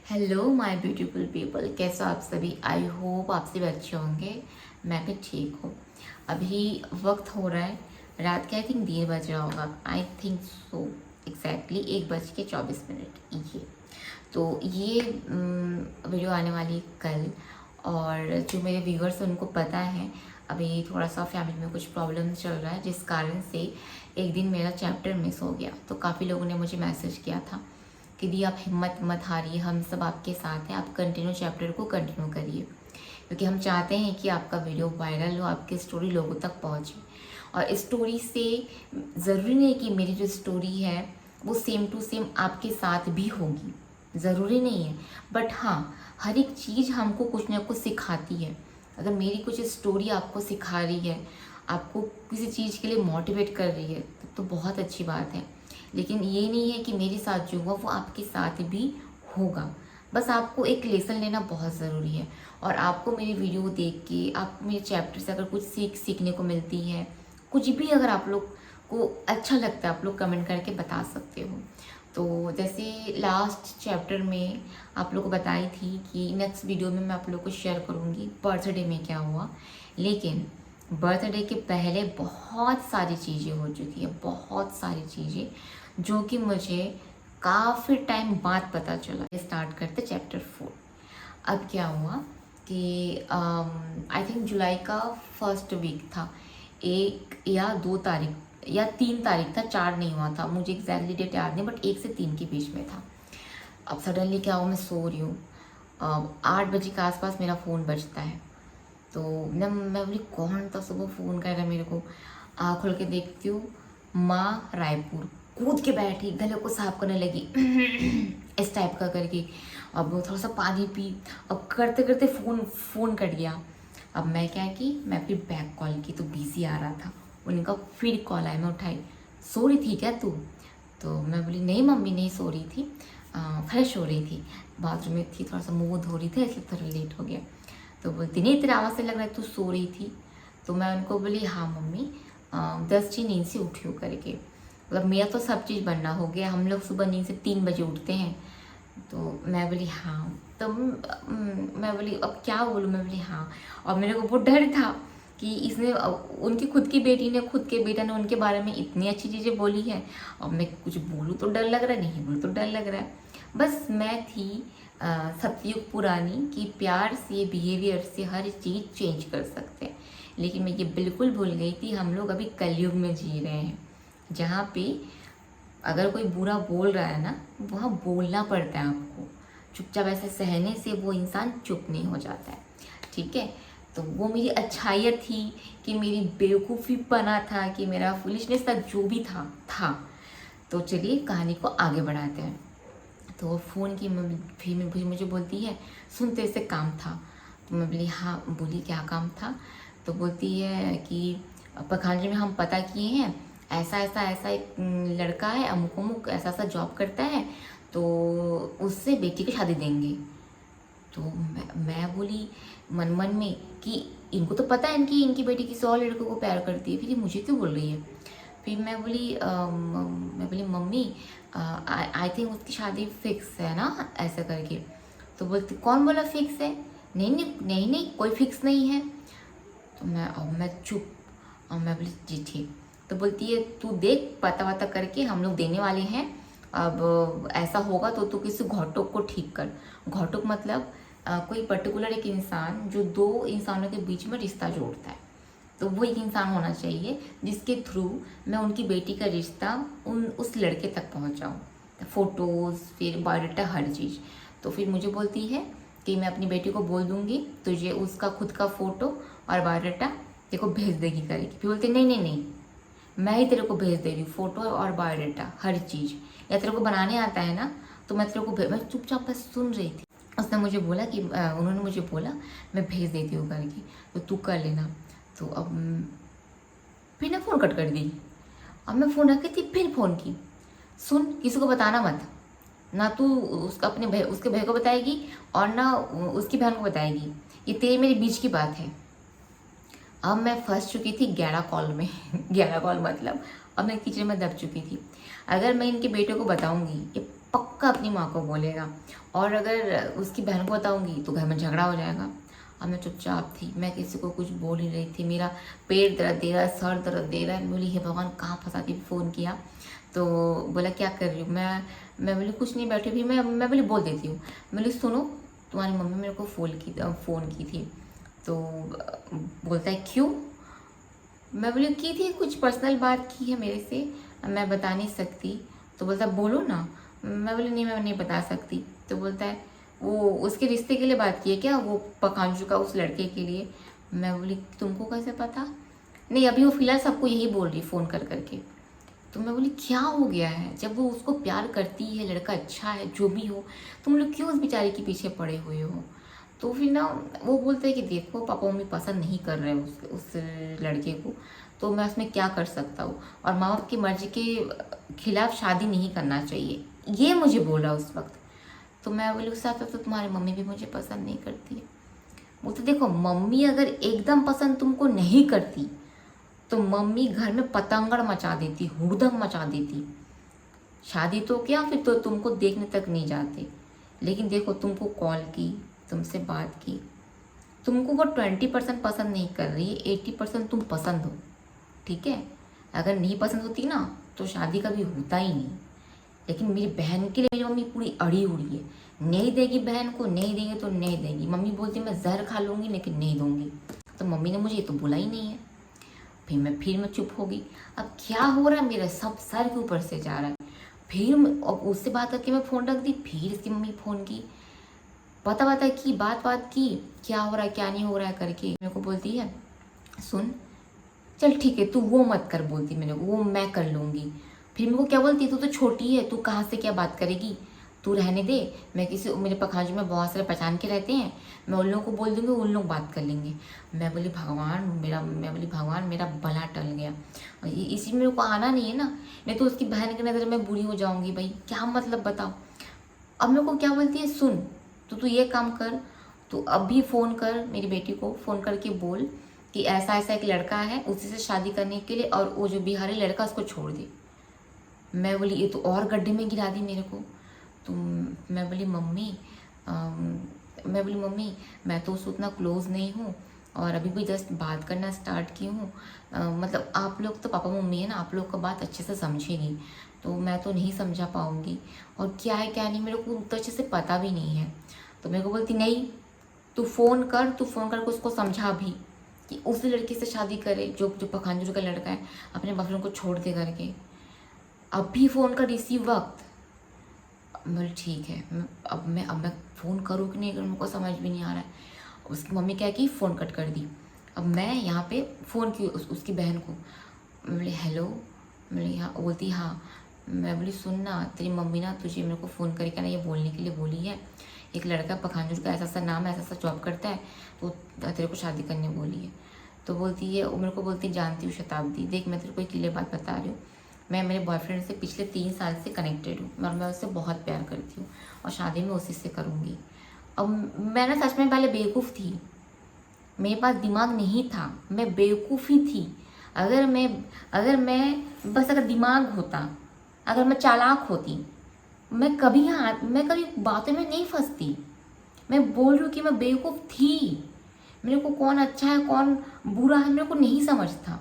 Hello my beautiful people, कैसे हो आप सभी। आई होप आप सभी अच्छे होंगे। मैं भी ठीक हूँ। अभी वक्त हो रहा है रात के, आई थिंक 1:30 बज रहा होगा। आई थिंक सो एग्जैक्टली 1:24 ये तो ये वीडियो आने वाली कल। और जो मेरे व्यूअर्स हैं उनको पता है, अभी थोड़ा सा फैमिली में कुछ प्रॉब्लम चल रहा है, जिस कारण से एक दिन मेरा चैप्टर मिस हो गया। तो काफ़ी लोगों ने मुझे मैसेज किया था कि दी आप हिम्मत मत हारिए, हम सब आपके साथ हैं, आप कंटिन्यू चैप्टर को कंटिन्यू करिए, क्योंकि हम चाहते हैं कि आपका वीडियो वायरल हो, आपकी स्टोरी लोगों तक पहुंचे। और स्टोरी से ज़रूरी नहीं कि मेरी जो स्टोरी है वो सेम टू सेम आपके साथ भी होगी, ज़रूरी नहीं है। बट हाँ, हर एक चीज़ हमको कुछ ना कुछ सिखाती है। अगर मेरी कुछ स्टोरी आपको सिखा रही है, आपको किसी चीज़ के लिए मोटिवेट कर रही है, तब तो बहुत अच्छी बात है। लेकिन ये नहीं है कि मेरे साथ जो हुआ वो आपके साथ भी होगा। बस आपको एक लेसन लेना बहुत ज़रूरी है। और आपको मेरी वीडियो देख के, आपको मेरे चैप्टर से अगर कुछ सीखने को मिलती है, कुछ भी अगर आप लोग को अच्छा लगता है, आप लोग कमेंट करके बता सकते हो। तो जैसे लास्ट चैप्टर में आप लोग को बताई थी कि नेक्स्ट वीडियो में मैं आप लोग को शेयर करूँगी बर्थडे में क्या हुआ। लेकिन बर्थडे के पहले बहुत सारी चीज़ें हो चुकी है, बहुत सारी चीज़ें जो कि मुझे काफ़ी टाइम बाद पता चला। स्टार्ट करते चैप्टर 4। अब क्या हुआ कि आई थिंक जुलाई का फर्स्ट वीक था, 1 या 2 तारीख या 3 तारीख था, 4 नहीं हुआ था, मुझे एग्जैक्टली डेट याद नहीं, बट 1 से 3 के बीच में था। अब सडनली क्या हुआ, मैं सो रही हूँ, 8 बजे के आसपास मेरा फ़ोन बजता है। तो मैं बोली कौन था सुबह फ़ोन कर रहा है मेरे को। आँख खोल के देखती हूँ, माँ रायपुर कूद के बैठी, गले को साफ करने लगी इस टाइप का करके। अब वो थोड़ा सा पानी पी, अब करते करते फ़ोन कट गया। अब मैं क्या की, मैं फिर बैक कॉल की तो बिजी आ रहा था। उनका फिर कॉल आया, मैं उठाई, सो रही थी क्या तू? तो मैं बोली नहीं मम्मी, नहीं सो रही थी, फ्रेश हो रही थी, बाथरूम में थी, थोड़ा सा मुँह धो रही थी, इसलिए थोड़ा लेट हो गया। तो बोलती नहीं तेरे आवाज़ से लग रहा है तू सो रही थी। तो मैं उनको बोली हाँ मम्मी, 10 नींद से उठी हूँ करके। मतलब मेरा तो सब चीज़ बनना हो गया, हम लोग सुबह नींद से 3 बजे उठते हैं। तो मैं बोली हाँ। तो मैं बोली अब क्या बोलूँ, मैं बोली हाँ। और मेरे को बहुत डर था कि इसने, उनकी खुद की बेटी ने, खुद के बेटा ने उनके बारे में इतनी अच्छी चीज़ें बोली है, और मैं कुछ बोलूँ तो डर लग रहा है, नहीं बोलूँ तो डर लग रहा है। बस मैं थी सतयुग पुरानी कि प्यार से, बिहेवियर से हर चीज़ चेंज कर सकते हैं। लेकिन मैं ये बिल्कुल भूल गई थी हम लोग अभी कलयुग में जी रहे हैं, जहाँ पे अगर कोई बुरा बोल रहा है ना, वहाँ बोलना पड़ता है आपको। चुपचाप ऐसे सहने से वो इंसान चुप नहीं हो जाता है, ठीक है। तो वो मेरी अच्छाइयत थी कि मेरी बेवकूफ़ी पना था, कि मेरा फुलिशनेस था, जो भी था। तो चलिए कहानी को आगे बढ़ाते हैं। तो फ़ोन की फिर मुझे बोलती है सुन तेरे से काम था। तो मैं बोली हाँ, बोली क्या काम था। तो बोलती है कि पखानजों में हम पता किए हैं, ऐसा ऐसा ऐसा एक लड़का है, अमुक अमुक ऐसा ऐसा जॉब करता है, तो उससे बेटी की शादी देंगे। तो मैं बोली मन मन में कि इनको तो पता है इनकी इनकी बेटी किसी और लड़कों को प्यार करती है, फिर ये मुझे क्यों बोल रही है। फिर मैं बोली मम्मी आई थिंक उसकी शादी फिक्स है ना, ऐसा करके। तो बोलती कौन बोला फिक्स है, नहीं नहीं नहीं नहीं कोई फिक्स नहीं है। तो मैं चुप, और मैं बोली जी ठीक। तो बोलती है तू देख पता वता करके हम लोग देने वाले हैं, अब ऐसा होगा तो तू किसी घोटुक को ठीक कर। घोटुक मतलब कोई पर्टिकुलर एक इंसान जो 2 इंसानों के बीच में रिश्ता जोड़ता है। तो वो एक इंसान होना चाहिए जिसके थ्रू मैं उनकी बेटी का रिश्ता उस लड़के तक पहुंचाऊं, फ़ोटोज़, फिर बायोडाटा, हर चीज़। तो फिर मुझे बोलती है कि मैं अपनी बेटी को बोल दूंगी तुझे उसका खुद का फ़ोटो और बायोडाटा तेरे को भेज देगी करेगी। फिर बोलते नहीं नहीं नहीं, मैं ही तेरे को भेज दे रही हूँ फ़ोटो और बायोडाटा, हर चीज़। या तेरे को बनाने आता है ना तो मैं तेरे को मैं चुपचाप बस सुन रही थी। उसने मुझे बोला कि उन्होंने मुझे बोला मैं भेज देती हूँ करके, तो तू कर लेना। तो अब फिर ने फ़ोन कट कर दी। अब मैं फ़ोन रखी थी, फिर फ़ोन की, सुन किसी को बताना मत, ना तू उसका अपने भाई उसके भाई को बताएगी और ना उसकी बहन को बताएगी, ये तेरे मेरे बीच की बात है। अब मैं फंस चुकी थी 11 कॉल में 11 कॉल मतलब अब मैं कीचड़ में दब चुकी थी। अगर मैं इनके बेटे को बताऊंगी, ये पक्का अपनी माँ को बोलेगा, और अगर उसकी बहन को बताऊंगी तो घर में झगड़ा हो जाएगा। अब मैं चुपचाप थी, मैं किसी को कुछ बोल ही रही थी। मेरा पेट दर्द दे रहा है, सर दर्द दे रहा है। मैं बोली हे भगवान कहाँ फंसाती। फ़ोन किया तो बोला क्या कर रही हूँ। मैं बोली कुछ नहीं, बैठी भी। मैं बोली बोल देती हूँ। मैं बोली सुनो, तुम्हारी मम्मी मेरे को फ़ोन की थी। तो बोलता है क्यों। मैं बोली की थी, कुछ पर्सनल बात की है मेरे से, मैं बता नहीं सकती। तो बोलता है बोलो ना। मैं बोली नहीं, मैं नहीं बता सकती। तो बोलता है वो उसके रिश्ते के लिए बात की है क्या, वो पकांजू का उस लड़के के लिए। मैं बोली तुमको कैसे पता। नहीं अभी वो फिलहाल सबको यही बोल रही फ़ोन कर करके। तो मैं बोली क्या हो गया है, जब वो उसको प्यार करती है, लड़का अच्छा है जो भी हो, तुम लोग क्यों उस बेचारे के पीछे पड़े हुए हो। तो फिर ना वो बोलते हैं कि देखो पापा मम्मी पसंद नहीं कर रहे उस लड़के को, तो मैं उसमें क्या कर सकता हूँ, और माँ बाप की मर्जी के खिलाफ शादी नहीं करना चाहिए, ये मुझे बोला उस वक्त। तो मैं बोली उस साथ तो तुम्हारी मम्मी भी मुझे पसंद नहीं करती है। वो तो देखो मम्मी अगर एकदम पसंद तुमको नहीं करती तो मम्मी घर में पतंगड़ मचा देती, हुड़दंग मचा देती। शादी तो क्या, फिर तो तुमको देखने तक नहीं जाते। लेकिन देखो तुमको कॉल की, तुमसे बात की, तुमको वो 20% पसंद नहीं कर रही है, 80% तुम पसंद हो, ठीक है। अगर नहीं पसंद होती ना तो शादी कभी होता ही नहीं। लेकिन मेरी बहन के लिए मेरी मम्मी पूरी अड़ी उड़ी है, नहीं देगी बहन को, नहीं देंगे तो नहीं देगी। मम्मी बोलती मैं जहर खा लूँगी लेकिन नहीं दूँगी। तो मम्मी ने मुझे ये तो बोला ही नहीं है। फिर मैं चुप हो गई। अब क्या हो रहा है, मेरा सब सर के ऊपर से जा रहा है। अब उससे बात करके मैं फ़ोन रख दी, फिर इसकी मम्मी फ़ोन की, पता की बात की, क्या हो रहा है क्या नहीं हो रहा है करके। मेरे को बोलती है सुन चल ठीक है तू वो मत कर, बोलती मेरे को, वो मैं कर लूँगी। फिर मेरे को क्या बोलती, तू तो छोटी है, तू कहाँ से क्या बात करेगी, तू रहने दे। मैं किसी मेरे पखांजू में बहुत सारे पहचान के रहते हैं, मैं उन लोगों को बोल दूँगी, उन लोग बात कर लेंगे। मैं बोली भगवान मेरा भला टल गया। इसी में मेरे को आना नहीं है ना, नहीं तो उसकी बहन की नज़र में बुरी हो जाऊँगी। भाई क्या मतलब बताओ। अब मेरे को क्या बोलती है सुन तो तू ये काम कर, तू अभी फ़ोन कर मेरी बेटी को, फ़ोन करके बोल कि ऐसा ऐसा एक लड़का है उसी से शादी करने के लिए, और वो जो बिहारी लड़का उसको छोड़ दे। मैं बोली ये तो और गड्ढे में गिरा दी मेरे को। तो मैं बोली मम्मी मैं तो उससे उतना क्लोज़ नहीं हूँ, और अभी भी जस्ट बात करना स्टार्ट की हूँ। मतलब आप लोग तो पापा मम्मी है ना, आप लोग का बात अच्छे से समझेगी, तो मैं तो नहीं समझा पाऊँगी, और क्या है क्या नहीं मेरे को उतना अच्छे से पता भी नहीं है। तो मेरे को बोलती नहीं तू फ़ोन करके उसको समझा भी कि उसी लड़की से शादी करे जो जो पखानजूर का लड़का है, अपने बॉयफ्रेंड को छोड़ दे करके। अभी फ़ोन कर इसी वक्त। बोले ठीक है। अब मैं फ़ोन करूँ कि नहीं करूँ, मेरे को समझ भी नहीं आ रहा है। उसकी मम्मी क्या की, फ़ोन कट कर दी। अब मैं यहाँ पे फ़ोन की उसकी बहन को। मैं बोली हेलो। मैं बोली हाँ। बोलती हाँ। मैं बोली सुन ना, तेरी मम्मी ना तुझे मेरे को फ़ोन करके ना ये बोलने के लिए बोली है, एक लड़का पखानजूर का ऐसा सा नाम है, ऐसा सा जॉब करता है, तो तेरे को शादी करने बोली है। तो बोलती है, वो मेरे को बोलती जानती हूँ शताब्दी, देख मैं तेरे को एक क्लियर बात बता रही हूँ, मैं मेरे बॉयफ्रेंड से पिछले 3 साल से कनेक्टेड हूँ, और मैं उससे बहुत प्यार करती हूँ, और शादी में उसी से करूँगी। अब मैं ना सच में पहले बेवकूफ़ थी, मेरे पास दिमाग नहीं था, मैं बेवकूफ़ी थी। अगर मैं बस अगर दिमाग होता, अगर मैं चालाक होती, मैं कभी बातों में नहीं फंसती। मैं बोल रही हूँ कि मैं बेवकूफ़ थी, मेरे को कौन अच्छा है कौन बुरा है मेरे को नहीं समझता।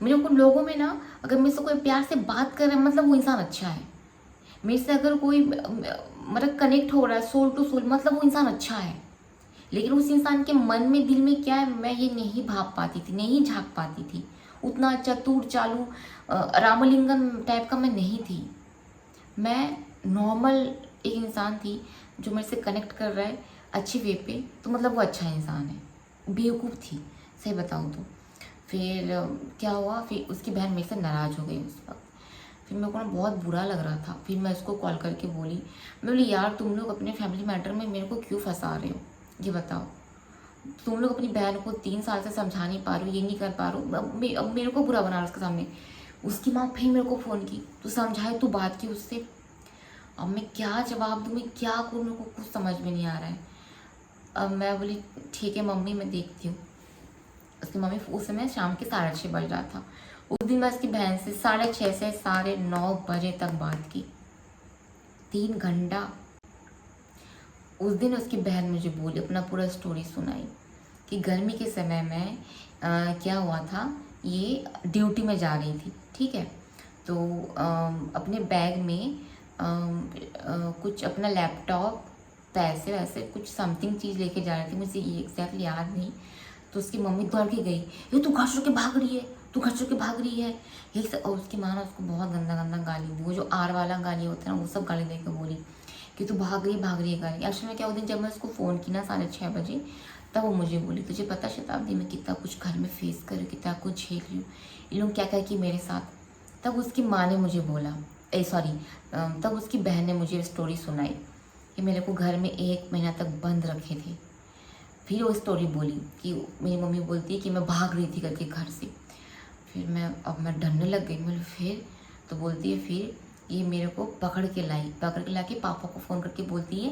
मेरे को लोगों में ना, अगर मेरे से कोई प्यार से बात कर रहा है मतलब वो इंसान अच्छा है, मेरे से अगर कोई मतलब कनेक्ट हो रहा है सोल टू सोल मतलब वो इंसान अच्छा है। लेकिन उस इंसान के मन में दिल में क्या है मैं ये नहीं भाप पाती थी, नहीं झाँक पाती थी। उतना चतुर चालू रामलिंगम टाइप का मैं नहीं थी। मैं नॉर्मल एक इंसान थी, जो मेरे से कनेक्ट कर रहा है अच्छी वे पे, तो मतलब वो अच्छा इंसान है। बेवकूफ़ थी सही बताऊँ तो। फिर क्या हुआ, फिर उसकी बहन मेरे से नाराज़ हो गई उस वक्त। फिर मेरे को ना बहुत बुरा लग रहा था। फिर मैं उसको कॉल करके बोली, मैं बोली यार तुम लोग अपने फैमिली मैटर में मेरे को क्यों फंसा रहे हो, ये बताओ। तुम लोग अपनी बहन को 3 साल से समझा नहीं पा रहे हो, ये नहीं कर पा रहे हो, अब मेरे को बुरा बना रहा उसके सामने। उसकी माँ फिर मेरे को फ़ोन की, तू समझाए, तू बात की उससे। अब मैं क्या जवाब दूँ, मैं क्या करूँ, मेरे को कुछ समझ में नहीं आ रहा है। अब मैं बोली ठीक है मम्मी मैं देखती हूँ। उसकी मम्मी उस समय शाम के 6:30 बज रहा था। उस दिन मैं उसकी बहन से 6:30 से 9:30 बजे तक बात की। 3 घंटा। उस दिन उसकी बहन मुझे बोली, अपना पूरा स्टोरी सुनाई कि गर्मी के समय में क्या हुआ था। ये ड्यूटी में जा रही थी, ठीक है। तो अपने बैग में कुछ अपना लैपटॉप, पैसे वैसे कुछ समथिंग चीज़ लेके जा रही थी, मुझे ये एग्जैक्टली याद नहीं। तो उसकी मम्मी दौड़ के गई, ये तू घर छोड़ के भाग रही है, तू घर छोड़ के भाग रही है, यही सब। और उसकी माँ ने उसको बहुत गंदा गंदा गाली दी, वो जो आर वाला गाली होता है ना, वो सब गाली दे के बोली कि तू भाग रही है गाली। एक्चुअली में क्या, उस दिन जब मैं उसको फ़ोन की ना 6:30 बजे, तब वो मुझे बोली, तुझे पता शताब्दी में कितना कुछ घर में फेस कर, कितना कुछ झेल रही हूँ, इन लोग क्या क्या कि मेरे साथ। तब उसकी माँ ने मुझे बोला, तब उसकी बहन ने मुझे स्टोरी सुनाई कि मेरे को घर में 1 महीना तक बंद रखे थे। फिर वो स्टोरी बोली कि मेरी मम्मी बोलती है कि मैं भाग रही थी करके घर से। फिर मैं डरने लग गई। मतलब फिर तो बोलती है, फिर ये मेरे को पकड़ के ला के पापा को फ़ोन करके बोलती है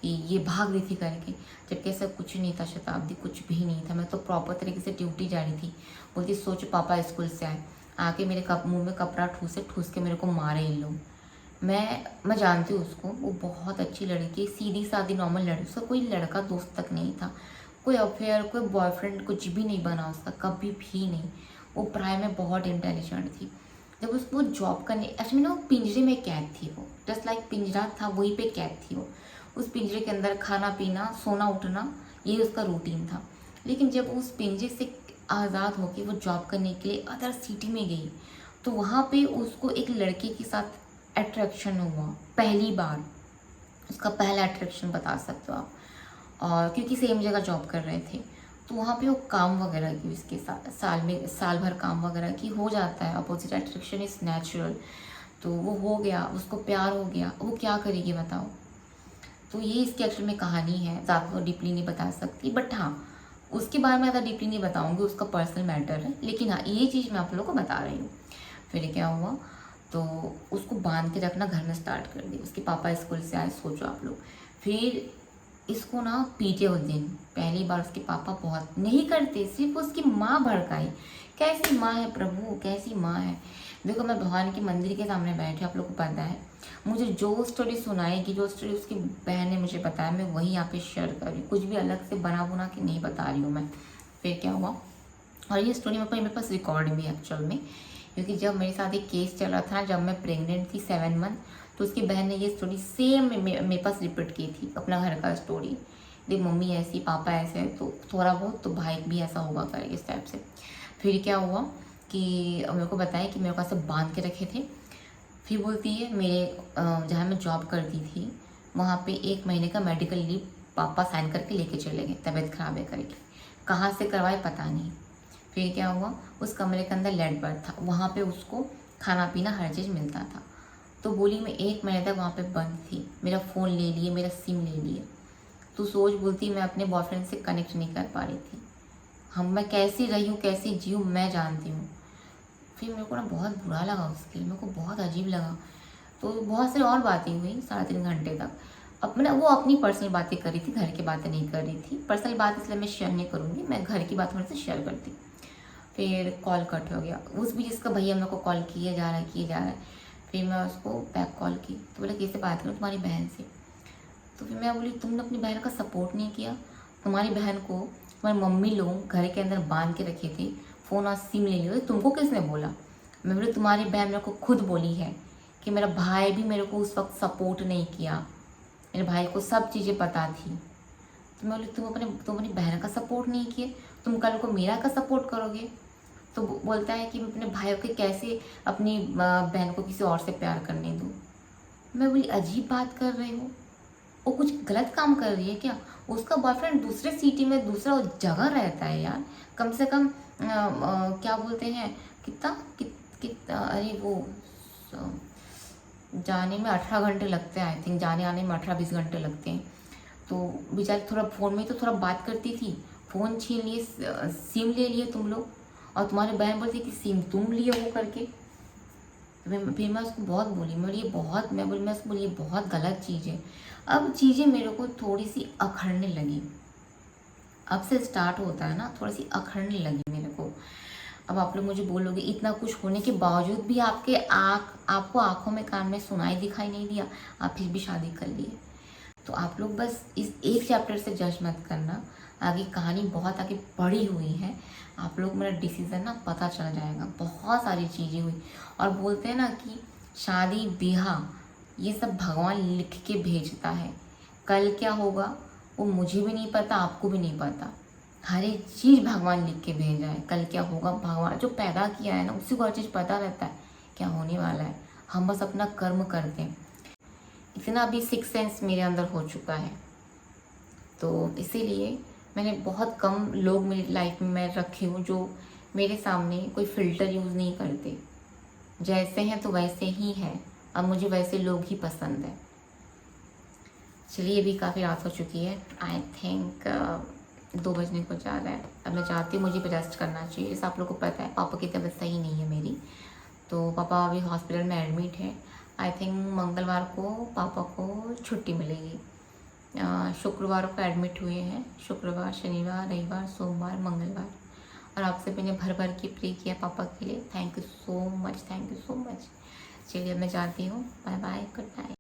कि ये भाग रही थी करके। जबकि ऐसा कुछ नहीं था शताब्दी, कुछ भी नहीं था। मैं तो प्रॉपर तरीके से ड्यूटी जा रही थी। बोलती सोच, पापा स्कूल से आए, आके मेरे मुँह में कपड़ा ठूस के मेरे को मारे इन लोग। मैं जानती हूँ उसको, वो बहुत अच्छी लड़की, सीधी सादी नॉर्मल लड़की। उसका कोई लड़का दोस्त तक नहीं था, कोई अफेयर, कोई बॉयफ्रेंड कुछ भी नहीं बना उसका, कभी भी नहीं। वो पढ़ाई में बहुत इंटेलिजेंट थी। जब उसको जॉब करने, एक्चुअली ना वो पिंजरे में कैद थी। वो जस्ट लाइक पिंजरा था, वहीं पे कैद थी वो। उस पिंजरे के अंदर खाना पीना, सोना उठना, ये उसका रूटीन था। लेकिन जब उस पिंजरे से आज़ाद होकर वो जॉब करने के लिए अदर सिटी में गई, तो वहाँ पे उसको एक लड़के के साथ अट्रैक्शन हुआ। पहली बार उसका पहला अट्रैक्शन बता सकते हो आप। और क्योंकि सेम जगह जॉब कर रहे थे, तो वहाँ पे वो काम वगैरह की, उसके साथ साल भर काम वगैरह की हो जाता है। Opposite attraction is natural. तो वो हो गया, उसको प्यार हो गया। वो क्या करेगी बताओ। तो ये इसकी एक्चुअल में कहानी है, ज़्यादा तो डीपली नहीं बता सकती, बट हाँ उसके बारे में ज़्यादा डीपली नहीं बताऊँगी, उसका पर्सनल मैटर है। लेकिन हाँ ये चीज़ मैं आप लोगों को बता रही हूँ। फिर क्या हुआ, तो उसको बांध के रखना घर में स्टार्ट कर दी। उसके पापा स्कूल से आए, सोचो आप लोग। फिर इसको ना पीटे उस दिन पहली बार उसके पापा, बहुत नहीं करते, सिर्फ उसकी माँ भड़काई। कैसी माँ है प्रभु, कैसी माँ है। देखो मैं भगवान के मंदिर के सामने बैठे, आप लोग को पता है, मुझे जो स्टोरी सुनाएगी, जो स्टोरी उसकी बहन ने मुझे बताया, मैं वही यहाँ पे शेयर कर रही हूँ। कुछ भी अलग से बना बुना के नहीं बता रही हूँ मैं। फिर क्या हुआ, और ये स्टोरी मेरे पास रिकॉर्ड भी है एक्चुअल में, क्योंकि जब मेरे साथ एक केस चल रहा था, जब मैं प्रेग्नेंट थी 7 मंथ, तो उसकी बहन ने ये स्टोरी सेम मेरे पास रिपीट की थी, अपना घर का स्टोरी। देख मम्मी ऐसी, पापा ऐसे, तो थोड़ा बहुत तो भाई भी ऐसा होगा करे इस टाइप से। फिर क्या हुआ कि मेरे को बताया कि मेरे को ऐसे बांध के रखे थे। फिर बोलती है, मेरे जहाँ मैं जॉब करती थी वहाँ पे 1 महीने का मेडिकल लीव पापा साइन करके लेके चले गए, तबीयत खराब है करके। कहाँ से करवाए पता नहीं। फिर क्या हुआ, उस कमरे के अंदर लेट बेड था, वहाँ पे उसको खाना पीना हर चीज़ मिलता था। तो बोली मैं 1 महीने तक वहाँ पे बंद थी, मेरा फ़ोन ले लिए, मेरा सिम ले लिए। तो सोच, बोलती मैं अपने बॉयफ्रेंड से कनेक्ट नहीं कर पा रही थी। मैं कैसी रही हूँ, कैसी जी हूँ, मैं जानती हूँ। फिर मेरे को ना बहुत बुरा लगा उसके लिए, मेरे को बहुत अजीब लगा। तो बहुत सारी और बातें हुई 3.5 घंटे तक। अपना वो अपनी पर्सनल बातें कर रही थी, घर की बातें नहीं कर रही थी। पर्सनल बात इसलिए मैं शेयर नहीं करूँगी, मैं घर की बात थोड़ी सी शेयर करती। फिर कॉल कट हो गया। उस बीच इसका भैया मेरे को कॉल किए जा रहा है। फिर मैं उसको बैक कॉल की, तो बोला कैसे बात करूँ तुम्हारी बहन से। तो फिर मैं बोली तुमने अपनी बहन का सपोर्ट नहीं किया, तुम्हारी बहन को तुम्हारी मम्मी लोग घर के अंदर बांध के रखे थे, फ़ोन और सिम ले लिया, तुमको किसने बोला। मैं बोली तुम्हारी बहन मेरे को खुद बोली है कि मेरा भाई भी मेरे को उस वक्त सपोर्ट नहीं किया, मेरे भाई को सब चीज़ें पता थी। तो मैं बोली तुम अपनी बहन का सपोर्ट नहीं किए, तुम कल को मेरा का सपोर्ट करोगे। तो बोलता है कि मैं अपने भाई को कैसे अपनी बहन को किसी और से प्यार करने दूँ। मैं बोली अजीब बात कर रहे हो, वो कुछ गलत काम कर रही है क्या। उसका बॉयफ्रेंड दूसरे सिटी में दूसरा जगह रहता है यार, कम से कम क्या बोलते हैं, कितना अरे वो जाने में 18 घंटे लगते हैं, आई थिंक जाने आने में 18-20 घंटे लगते हैं। तो बेचारी थोड़ा फ़ोन में तो थोड़ा बात करती थी, फ़ोन छीन लिए, सिम ले लिए तुम लोग, और तुम्हारी बहन बोलती कि सिम तुम लिए हो करके। फिर मैं उसको बहुत बोली, मैं उसको बोली ये बहुत गलत चीज़ है। अब चीज़ें मेरे को थोड़ी सी अखड़ने लगी, अब से स्टार्ट होता है ना, थोड़ी सी अखड़ने लगी मेरे को। अब आप लोग मुझे बोलोगे इतना कुछ होने के बावजूद भी आपको आंखों में कान में सुनाई दिखाई नहीं दिया, आप फिर भी शादी कर लिए। तो आप लोग बस इस एक चैप्टर से जज मत करना, आगे कहानी बहुत आगे बढ़ी हुई है। आप लोग मेरा डिसीज़न ना पता चल जाएगा, बहुत सारी चीज़ें हुई। और बोलते हैं ना कि शादी ब्याह ये सब भगवान लिख के भेजता है, कल क्या होगा वो मुझे भी नहीं पता, आपको भी नहीं पता। हर एक चीज़ भगवान लिख के भेजा है, कल क्या होगा भगवान जो पैदा किया है ना उसी को हर चीज़ पता रहता है क्या होने वाला है। हम बस अपना कर्म करते हैं। इतना अभी सिक्स सेंस मेरे अंदर हो चुका है, तो इसीलिए मैंने बहुत कम लोग मेरी लाइफ में मैं रखी हूँ जो मेरे सामने कोई फ़िल्टर यूज़ नहीं करते। जैसे हैं तो वैसे ही हैं, अब मुझे वैसे लोग ही पसंद है। चलिए अभी काफ़ी रात हो चुकी है, आई थिंक 2 बजने को जा रहा है। अब मैं चाहती हूँ मुझे भी रेस्ट करना चाहिए। जैसे आप लोग को पता है पापा की तबीयत सही नहीं है मेरी, तो पापा अभी हॉस्पिटल में एडमिट है। आई थिंक मंगलवार को पापा को छुट्टी मिलेगी। शुक्रवार को एडमिट हुए हैं, शुक्रवार शनिवार रविवार सोमवार मंगलवार। और आपसे मैंने भर भर के प्रे किया पापा के लिए। Thank you so much, thank you so much. चलिए अब मैं जाती हूँ, बाय बाय, गुड नाइट।